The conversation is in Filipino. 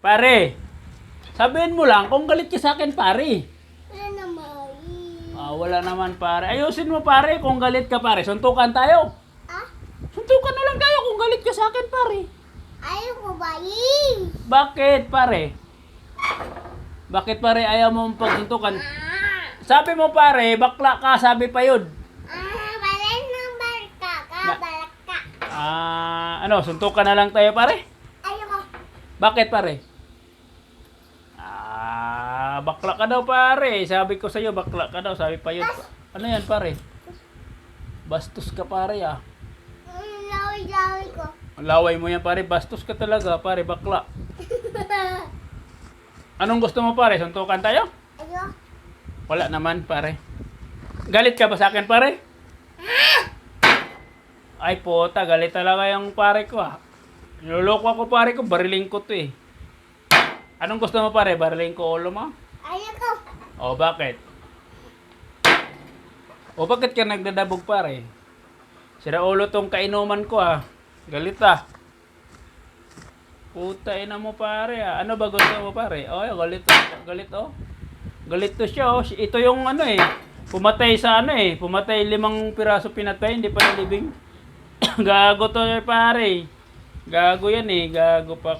Pare, sabihin mo lang kung galit ka sa akin, pare. Wala naman. Wala naman, pare. Ayusin mo, pare, kung galit ka, pare. Suntukan tayo. Ah? Suntukan na lang tayo kung galit ka sa akin, pare. Ayaw ko ba Bakit, pare? Bakit, pare, ayaw mo pagsuntukan? Sabi mo, pare, bakla ka, sabi pa yun. Balay ng barka ka, balak ka. Suntukan na lang tayo, pare? Ayaw ko. Bakit, pare? Bakla ka daw, pare. Sabi ko sa'yo, bakla ka daw, sabi pa yun. Ano yan, pare? Bastos ka, pare, ah. Laway-laway ko. Laway mo yan, pare. Bastos ka talaga, pare, bakla. Anong gusto mo, pare? Suntukan tayo? Ayaw. Wala naman, pare. Galit ka ba sa akin, pare? Ay, puta, galit talaga yung pare ko, ah. Niloloko ako, pare ko. Bariling ko to, eh. Anong gusto mo, pare? Bariling ko ulo mo? Ayaw ko. Bakit? Bakit ka nagdadabog, pare? Sira ulo tong kainuman ko, ah. Galit, ah. Puta, ina mo, pare, ah. Ano ba gusto mo, pare? Galit, galit, oh. Galit to siya, oh. Ito yung pumatay sa pumatay 5 piraso pinatay, hindi pa nalibing. Gago to, pare. Gago yan, gago pa.